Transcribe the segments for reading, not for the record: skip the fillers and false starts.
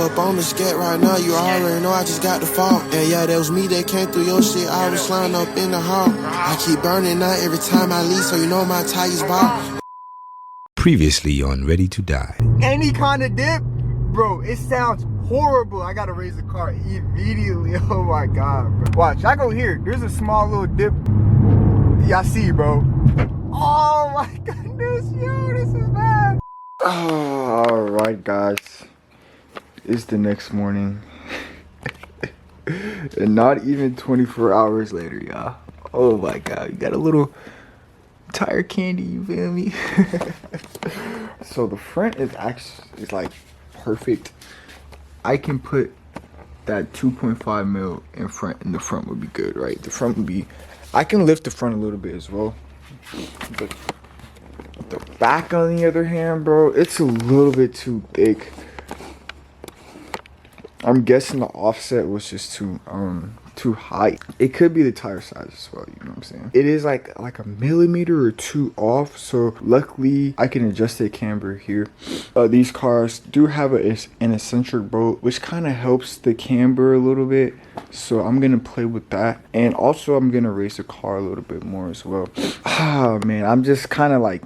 up on the scat right now, you already know I just got the fault. And yeah, that was me that came through your shit, I was flying up in the hall. I keep burning out every time I leave, so you know my tires ball. Previously on Ready to Die. Any kind of dip, bro, it sounds horrible. I gotta raise the car immediately. Oh my god, bro. Watch, I go here. There's a small little dip. Yeah, I see, bro. Oh my goodness, yo, this is bad. Oh, all right, guys. It's the next morning. And not even 24 hours later, y'all. Oh my god, you got a little tire candy, you feel me? So the front is like perfect. I can put that 2.5 mil in front, and the front would be good, right? The front would be, I can lift the front a little bit as well. But the back, on the other hand, bro, it's a little bit too thick. I'm guessing the offset was just too high. It could be the tire size as well, you know what I'm saying? It is like a millimeter or two off, so luckily I can adjust the camber here. These cars do have an eccentric bolt, which kind of helps the camber a little bit, so I'm gonna play with that. And also I'm gonna raise the car a little bit more as well. Ah, man, I'm just kind of like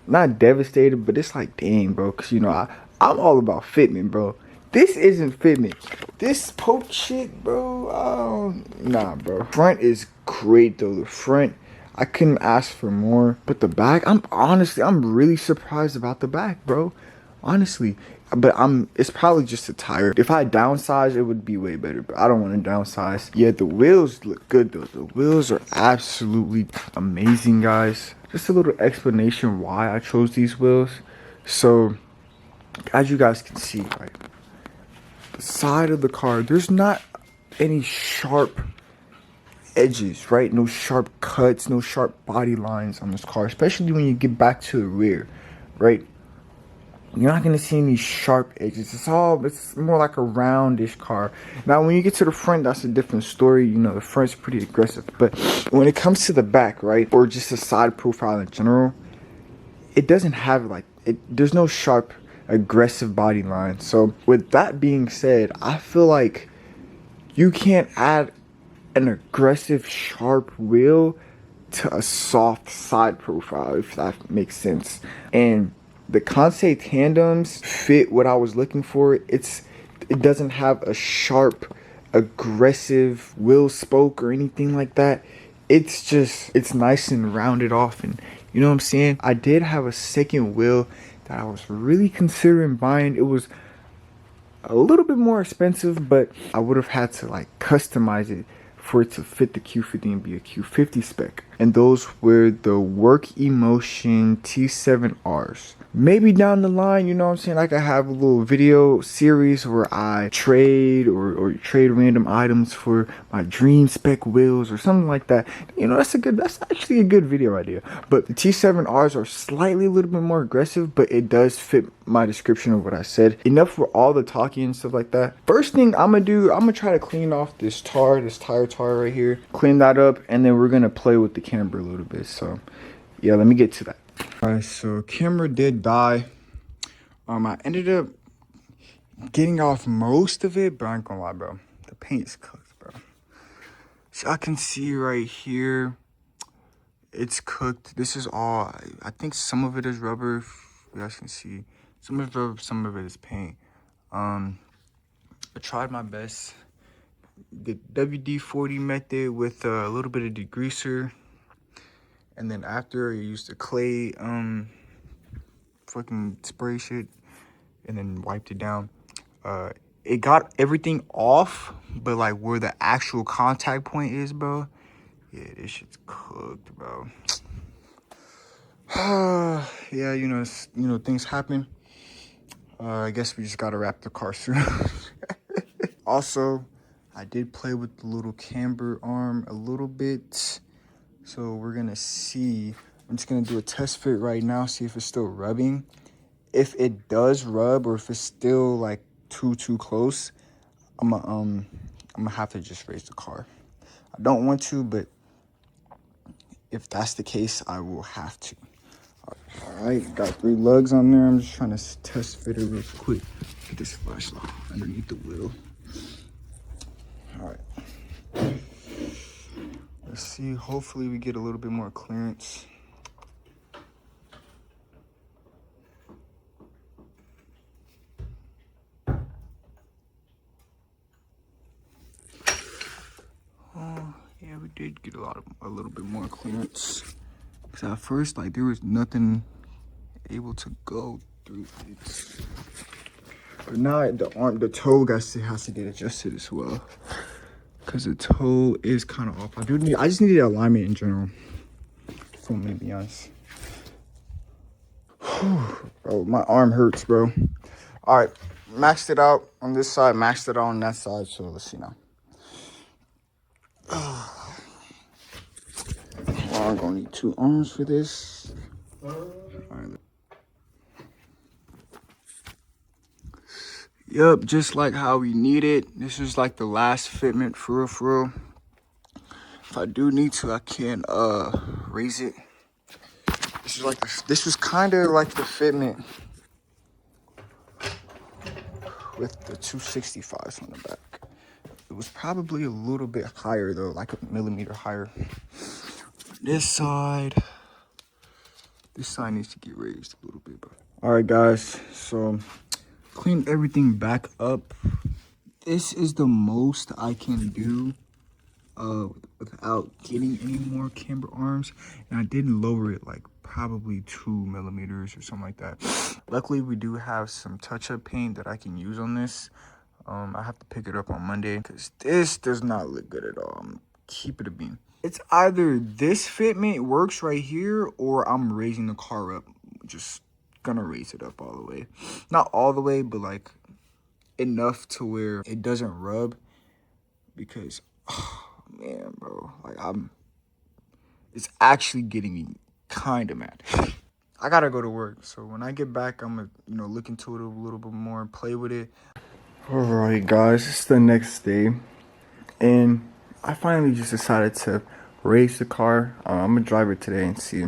not devastated, but it's like, dang, bro, because you know I'm all about fitment, bro. This isn't Fitment. This poke shit, bro. Nah, bro. Front is great though. The front, I couldn't ask for more. But the back, I'm really surprised about the back, bro. Honestly. But it's probably just a tire. If I downsize, it would be way better. But I don't want to downsize. Yeah, the wheels look good though. The wheels are absolutely amazing, guys. Just a little explanation why I chose these wheels. So, as you guys can see, right? The side of the car, there's not any sharp edges, right? No sharp cuts, no sharp body lines on this car, especially when you get back to the rear, right? You're not gonna see any sharp edges. It's more like a roundish car. Now when you get to the front, that's a different story. You know, the front's pretty aggressive, but when it comes to the back, right, or just the side profile in general, it doesn't have there's no sharp aggressive body line. So with that being said, I feel like you can't add an aggressive sharp wheel to a soft side profile, if that makes sense. And the Kansei tandems fit what I was looking for. It doesn't have a sharp aggressive wheel spoke or anything like that. It's nice and rounded off, and you know what I'm saying? I did have a second wheel that I was really considering buying. It was a little bit more expensive, but I would have had to like customize it for it to fit the Q50 and be a Q50 spec. And those were the Work Emotion T7 Rs. Maybe down the line, you know what I'm saying, I could have a little video series where I trade or trade random items for my dream spec wheels or something like that. You know, that's actually a good video idea. But the T7Rs are slightly a little bit more aggressive, but it does fit my description of what I said. Enough for all the talking and stuff like that. First thing I'm gonna try to clean off this tire tar right here. Clean that up, and then we're gonna play with the camber a little bit. So yeah, let me get to that. Alright, so camera did die. I ended up getting off most of it, but I ain't gonna lie, bro. The paint is cooked, bro. So I can see right here, it's cooked. This is all, I think some of it is rubber. You guys can see. Some of it is rubber, some of it is paint. I tried my best. The WD-40 method with a little bit of degreaser. And then after, I used the clay fucking spray shit and then wiped it down. It got everything off, but like where the actual contact point is, bro, yeah, this shit's cooked, bro. Yeah, you know, things happen. I guess we just gotta wrap the car soon. Also, I did play with the little camber arm a little bit. So we're gonna see. I'm just gonna do a test fit right now, see if it's still rubbing. If it does rub, or if it's still like too close, I'm gonna have to just raise the car. I don't want to, but if that's the case, I will have to. Alright, got 3 lugs on there. I'm just trying to test fit it real quick. Get this flashlight underneath the wheel. Alright. Let's see. Hopefully we get a little bit more clearance. Yeah, we did get a little bit more clearance. Cause at first, like, there was nothing able to go through it. But now the toe has to get adjusted as well. Cause the toe is kind of off. I just needed alignment in general. If I'm gonna be honest. Whew, bro, my arm hurts, bro. All right, maxed it out on this side, maxed it out on that side. So let's see now. Well, I'm gonna need 2 arms for this. All right. Yep, just like how we need it. This is like the last fitment for real. If I do need to, I can raise it. This was kind of like the fitment with the 265s on the back. It was probably a little bit higher though, like a millimeter higher. This side needs to get raised a little bit, bro. All right, guys, so clean everything back up. This is the most I can do without getting any more camber arms, and I did lower it like probably 2 millimeters or something like that. Luckily, we do have some touch-up paint that I can use on this. I have to pick it up on Monday because this does not look good at all. Keep it a beam. It's either this fitment works right here or I'm raising the car up. Just gonna raise it up all the way. Not all the way, but like enough to where it doesn't rub, because oh man, bro, like it's actually getting me kind of mad. I gotta go to work, so when I get back, I'm gonna look into it a little bit more, play with it. All right, guys, it's the next day, and I finally just decided to race the car. I'm gonna drive it today and see.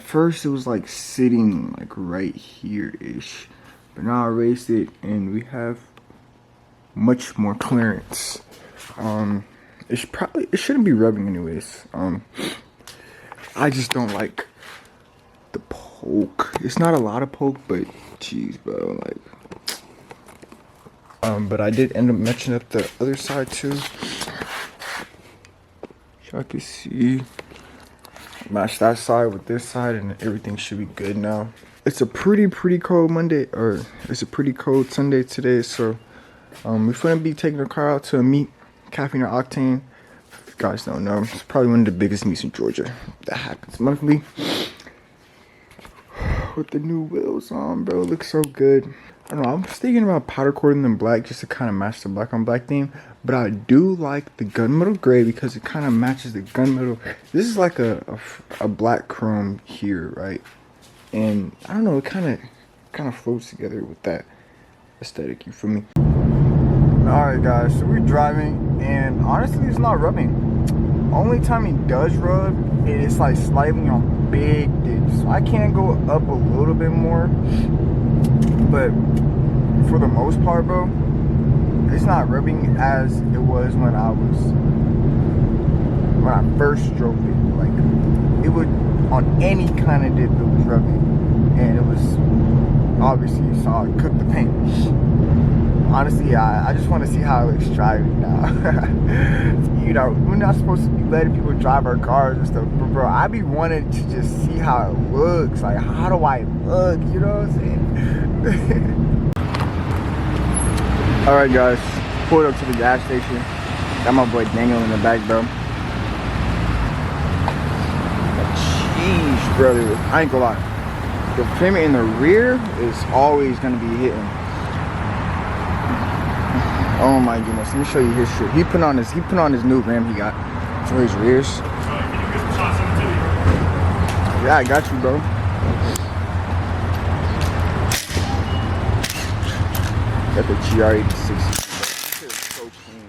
First, it was like sitting like right here-ish, but now I raced it and we have much more clearance. It shouldn't be rubbing anyways. I just don't like the poke. It's not a lot of poke, but jeez, bro, like. But I did end up matching up the other side too. Y'all can see, match that side with this side, and everything should be good now. It's a pretty cold Monday, or it's a pretty cold Sunday today, so we're gonna be taking the car out to a meet, Caffeine or Octane. If you guys don't know, it's probably one of the biggest meets in Georgia. That happens monthly. With the new wheels on, bro, it looks so good. I don't know, I'm just thinking about powder coating them black just to kind of match the black on black theme. But I do like the gunmetal gray because it kind of matches the gunmetal. This is like a black chrome here, right? And I don't know, it kind of floats together with that aesthetic, you feel me? Alright guys, so we're driving, and honestly it's not rubbing. Only time it does rub, it's like slightly on big dips. So I can go up a little bit more, but for the most part, bro, it's not rubbing as it was when I first drove it. Like, it would, on any kind of dip, it was rubbing, and it was, obviously you saw it cook the paint. Honestly, I just want to see how it looks driving now. We're not supposed to be letting people drive our cars and stuff, but bro, I be wanting to just see how it looks. Like, how do I look? You know what I'm saying? All right, guys, pulled up to the gas station. Got my boy Daniel in the back, bro. Jeez, brother, I ain't gonna lie. The Fitment in the rear is always gonna be hitting. Oh my goodness, let me show you his shit. He put on his new rim he got for his rears. Yeah, I got you, bro. Got the GR86. This is so clean.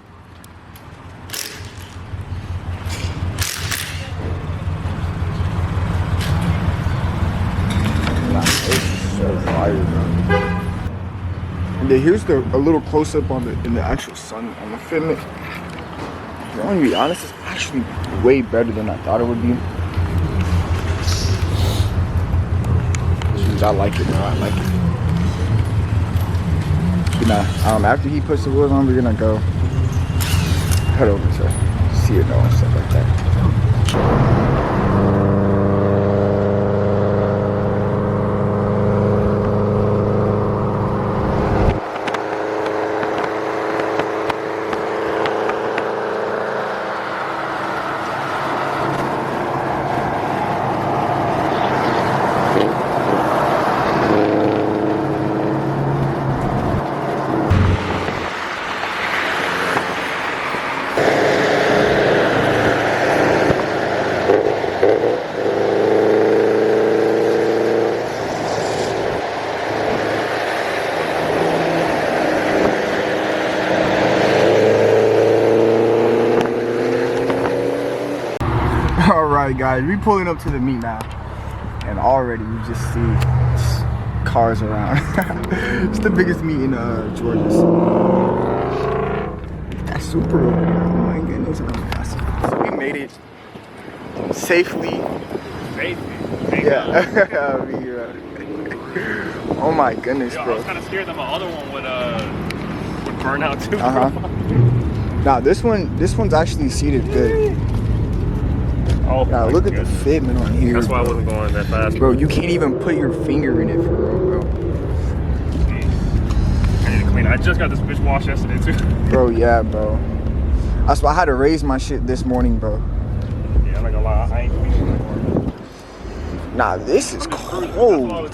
Yeah, here's a little close up on in the actual sun on the Fitment. I'm gonna be honest, it's actually way better than I thought it would be. I like it, bro. I like it. You know, after he puts the wheels on, we're gonna go head over to see it though and stuff like that. Alright guys, we pulling up to the meet now, and already you just see cars around. It's the biggest meet in Georgia. So. That's super over there. Oh my goodness. So we made it safely. Yeah. I mean, oh my goodness, bro. I was kind of scared that my other one would burn out too. Nah, this one's actually seated good. Oh, God, look at the fitment on here. That's why I wasn't going that fast. Bro, you can't even put your finger in it for real, bro. I need to clean it. I just got this bitch washed yesterday too. Bro, yeah, bro. That's why I had to raise my shit this morning, bro. Yeah, I'm not gonna lie. I ain't cleaning it anymore. Nah, this is cold.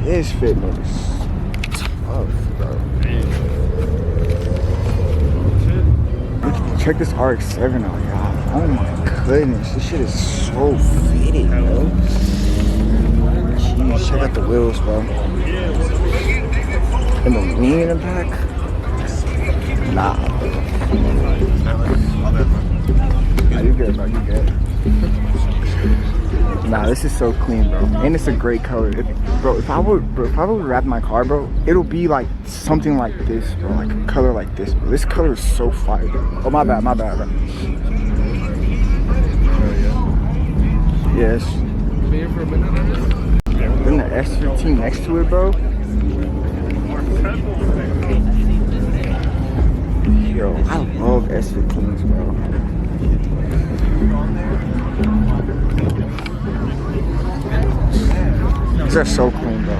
This fitment is tough, bro. Check this RX-7 out, y'all. Oh my goodness, this shit is so fitted, bro. Jeez, check out the wheels, bro. And the wing in the back. Nah. Nah, you good, bro. You good. Nah, this is so clean, bro. And it's a great color. Bro, if I would wrap my car, bro, it'll be like something like this, bro. Like a color like this, bro. This color is so fire, bro. Oh, my bad, bro. Yes. Then the S15 next to it, bro. Yo, I love S15s, bro. These are so clean, bro.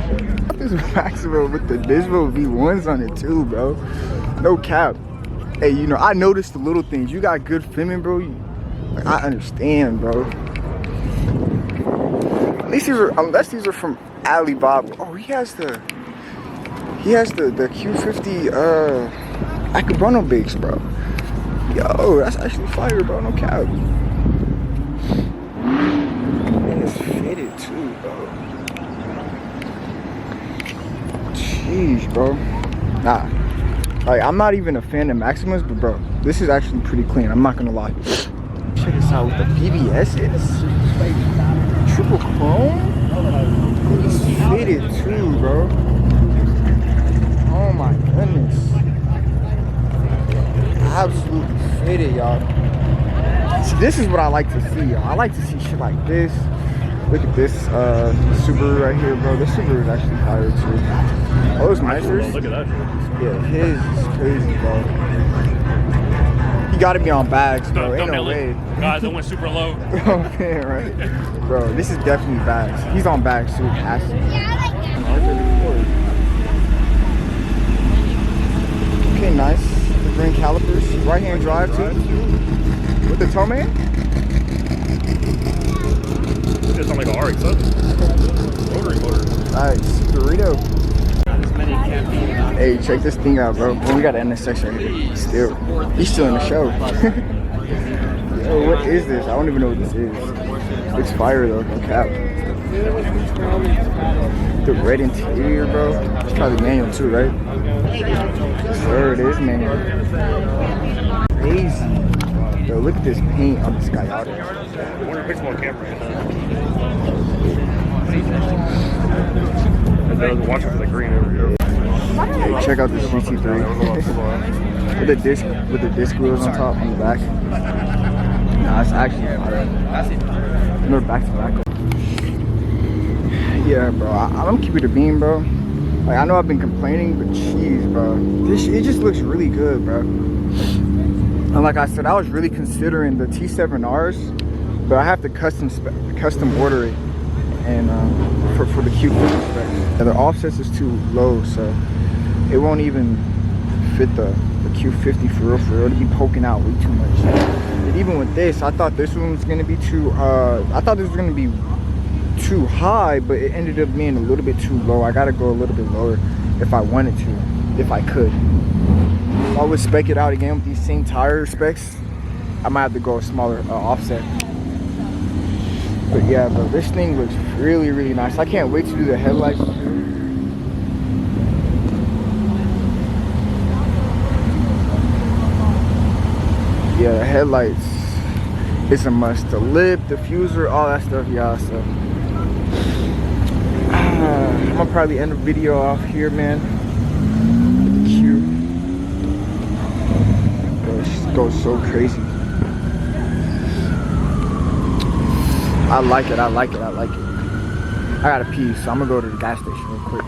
This Maximo with the Dismo V1s on it too, bro. No cap. Hey, you know, I noticed the little things. You got good Fitment, bro. Like, I understand, bro. At least unless these are from Aislaado. Oh, he has the Q50 Aislaado bigs, bro. Yo, that's actually fire, bro. No cap. And it's fitted too, bro. Jeez, bro. Nah. Like, I'm not even a fan of Maximus, but bro, this is actually pretty clean. I'm not gonna lie. Check this out with the BBSs. Triple chrome. It's fitted too, bro. Oh my goodness. Absolutely fitted, y'all. See, this is what I like to see, y'all. I like to see shit like this. Look at this Subaru right here, bro. This Subaru is actually fire too. Oh, those Meisters. Look at that. Yeah, his is crazy, bro. You gotta be on bags, bro. Ain't no way. Guys, I went super low. Oh man, right? Bro, this is definitely bags. He's on bags too. Has to. Okay, nice. The green calipers. Right-hand drive too. With the toe man? It's on like an RX-7. Rotary motor. Nice. Burrito. Hey, check this thing out, bro. We got an NSX right here. Still. He's still in the show. Yo, what is this? I don't even know what this is. Looks fire though, no cap. The red interior, bro. It's probably manual too, right? Sure, it is manual. Crazy. Yo, look at this paint on this guy out there. I wonder if it's more camera. And then watch for the green over here. Hey, check out this GT3 with the disc wheels on top and the back. Nah, it's actually fire. Another back to back. Yeah, bro. I'm keeping it a beam, bro. Like, I know I've been complaining, but jeez, bro. It just looks really good, bro. And like I said, I was really considering the T7Rs, but I have to custom order it, and for the Q50 specs. Yeah, the offsets is too low, so it won't even fit the Q50 for real. It'll be poking out way too much. And even with this, I thought this one was gonna be too. I thought this was gonna be too high, but it ended up being a little bit too low. I gotta go a little bit lower if I wanted to, if I could. If I would spec it out again with these same tire specs, I might have to go a smaller offset. But yeah, bro, this thing looks really, really nice. I can't wait to do the headlights. Yeah, the headlights, it's a must. The lip, diffuser, all that stuff, y'all. So I'm gonna probably end the video off here, man. The Q goes so crazy. I like it. I gotta pee, so I'm gonna go to the gas station real quick.